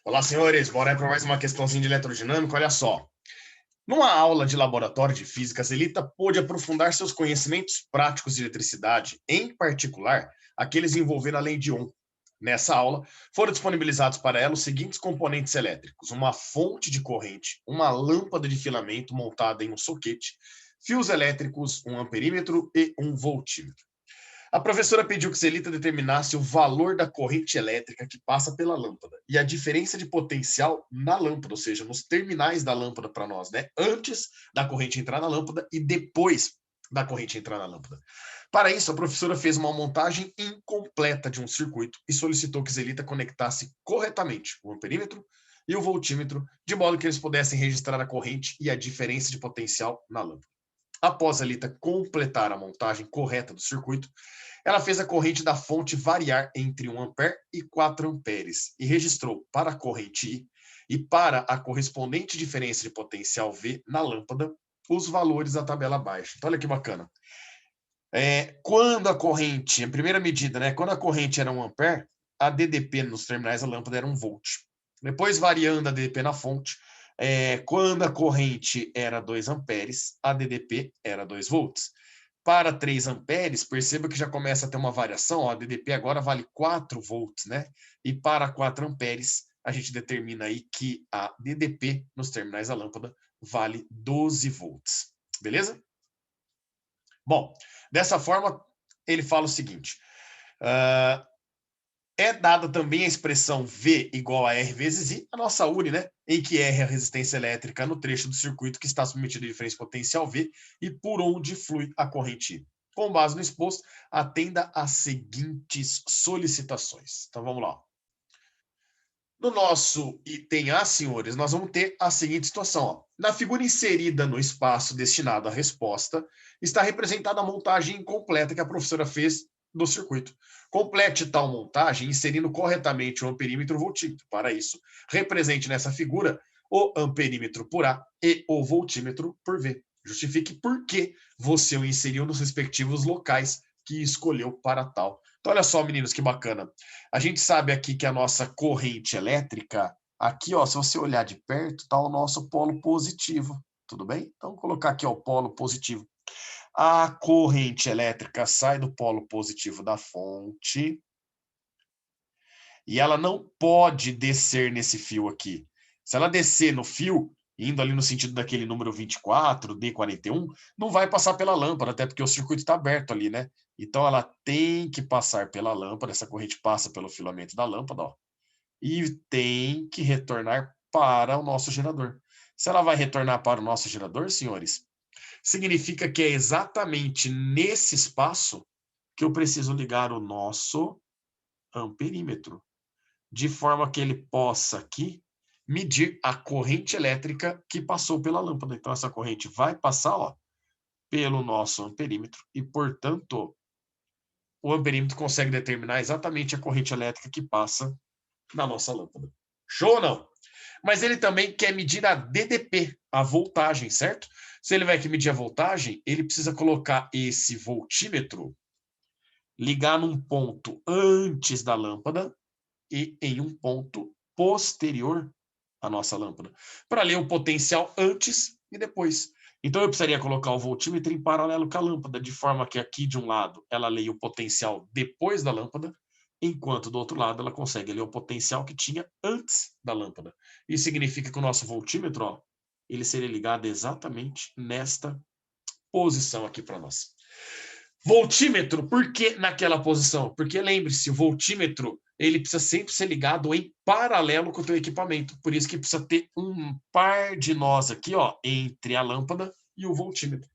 Olá, senhores. Bora aí para mais uma questãozinha de eletrodinâmica. Olha só. Numa aula de laboratório de física, Zelita pôde aprofundar seus conhecimentos práticos de eletricidade, em particular, aqueles envolvendo a lei de Ohm. Nessa aula, foram disponibilizados para ela os seguintes componentes elétricos: uma fonte de corrente, uma lâmpada de filamento montada em um soquete, fios elétricos, um amperímetro e um voltímetro. A professora pediu que Celita determinasse o valor da corrente elétrica que passa pela lâmpada e a diferença de potencial na lâmpada, ou seja, nos terminais da lâmpada para nós, né? Antes da corrente entrar na lâmpada e depois da corrente entrar na lâmpada. Para isso, a professora fez uma montagem incompleta de um circuito e solicitou que Zelita conectasse corretamente o amperímetro e o voltímetro, de modo que eles pudessem registrar a corrente e a diferença de potencial na lâmpada. Após a Lita completar a montagem correta do circuito, ela fez a corrente da fonte variar entre 1 ampere e 4 amperes e registrou para a corrente I e para a correspondente diferença de potencial V na lâmpada os valores da tabela abaixo. Então, olha que bacana. Quando a corrente, a primeira medida, né? Quando a corrente era 1 ampere, a DDP nos terminais da lâmpada era 1 volt. Depois, variando a DDP na fonte, quando a corrente era 2 amperes, a DDP era 2 volts. Para 3 amperes, perceba que já começa a ter uma variação, ó, a DDP agora vale 4 volts, né? E para 4 amperes, a gente determina aí que a DDP nos terminais da lâmpada vale 12 volts. Beleza? Bom, dessa forma, ele fala o seguinte: é dada também a expressão V igual a R vezes I, a nossa UNI, né? Em que R é a resistência elétrica no trecho do circuito que está submetido à diferença potencial V e por onde flui a corrente I. Com base no exposto, atenda às seguintes solicitações. Então vamos lá. No nosso item A, senhores, nós vamos ter a seguinte situação. Ó. Na figura inserida no espaço destinado à resposta, está representada a montagem incompleta que a professora fez do circuito. Complete tal montagem inserindo corretamente o amperímetro e o voltímetro. Para isso, represente nessa figura o amperímetro por A e o voltímetro por V. Justifique por que você o inseriu nos respectivos locais que escolheu para tal. Então, olha só, meninos, que bacana. A gente sabe aqui que a nossa corrente elétrica, aqui, ó, se você olhar de perto, está o nosso polo positivo. Tudo bem? Então, vou colocar aqui ó, o polo positivo. A corrente elétrica sai do polo positivo da fonte e ela não pode descer nesse fio aqui. Se ela descer no fio, indo ali no sentido daquele número 24, D41, não vai passar pela lâmpada, até porque o circuito está aberto ali, né? Então ela tem que passar pela lâmpada, essa corrente passa pelo filamento da lâmpada, ó, e tem que retornar para o nosso gerador. Se ela vai retornar para o nosso gerador, senhores, significa que é exatamente nesse espaço que eu preciso ligar o nosso amperímetro, de forma que ele possa aqui medir a corrente elétrica que passou pela lâmpada. Então, essa corrente vai passar ó, pelo nosso amperímetro e, portanto, o amperímetro consegue determinar exatamente a corrente elétrica que passa na nossa lâmpada. Show ou não? Mas ele também quer medir a DDP, a voltagem, certo? Se ele vai medir a voltagem, ele precisa colocar esse voltímetro, ligar num ponto antes da lâmpada e em um ponto posterior à nossa lâmpada, para ler o potencial antes e depois. Então eu precisaria colocar o voltímetro em paralelo com a lâmpada, de forma que aqui de um lado ela leia o potencial depois da lâmpada, enquanto do outro lado ela consegue ler o potencial que tinha antes da lâmpada. Isso significa que o nosso voltímetro, ó, ele seria ligado exatamente nesta posição aqui para nós. Voltímetro, por que naquela posição? Porque lembre-se, o voltímetro ele precisa sempre ser ligado em paralelo com o teu equipamento. Por isso que precisa ter um par de nós aqui, ó, entre a lâmpada e o voltímetro.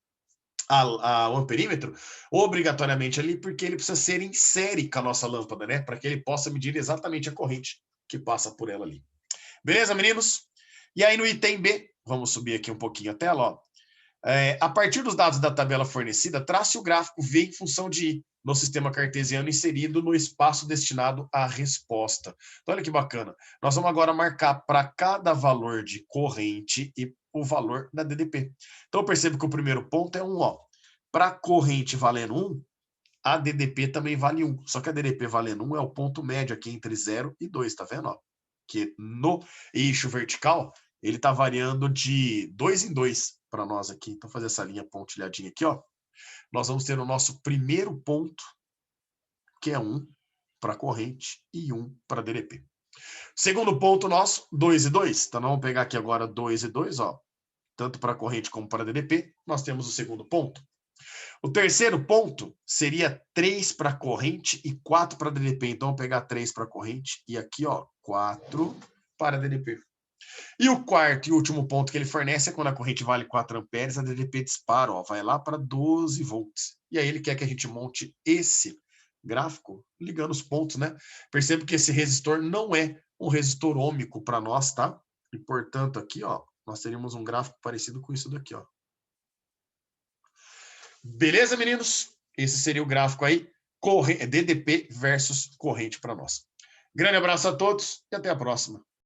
O amperímetro, obrigatoriamente ali, porque ele precisa ser em série com a nossa lâmpada, né? Para que ele possa medir exatamente a corrente que passa por ela ali. Beleza, meninos? E aí no item B, vamos subir aqui um pouquinho a tela, ó. A partir dos dados da tabela fornecida, trace o gráfico V em função de I no sistema cartesiano inserido no espaço destinado à resposta. Então, olha que bacana. Nós vamos agora marcar para cada valor de corrente e o valor da DDP. Então, eu percebo que o primeiro ponto é 1. Para corrente valendo 1, a DDP também vale 1. Só que a DDP valendo 1 é o ponto médio aqui entre 0 e 2, tá vendo? Ó? porque no eixo vertical, ele está variando de 2 em 2 para nós aqui. Então, fazer essa linha pontilhadinha aqui, ó. Nós vamos ter o nosso primeiro ponto, que é 1 para corrente e 1 para DDP. Segundo ponto nosso, 2 e 2. Então, nós vamos pegar aqui agora 2 e 2, ó. Tanto para corrente como para DDP, nós temos o segundo ponto. O terceiro ponto seria 3 para corrente e 4 para DDP. Então, vou pegar 3 para corrente e aqui, ó, 4 para DDP. E o quarto e último ponto que ele fornece é quando a corrente vale 4 amperes, a DDP dispara, ó, vai lá para 12 volts. E aí ele quer que a gente monte esse gráfico ligando os pontos, né? Perceba que esse resistor não é um resistor ômico para nós, tá? E, portanto, aqui, ó, nós teríamos um gráfico parecido com isso daqui, ó. Beleza, meninos? Esse seria o gráfico aí, DDP versus corrente para nós. Grande abraço a todos e até a próxima.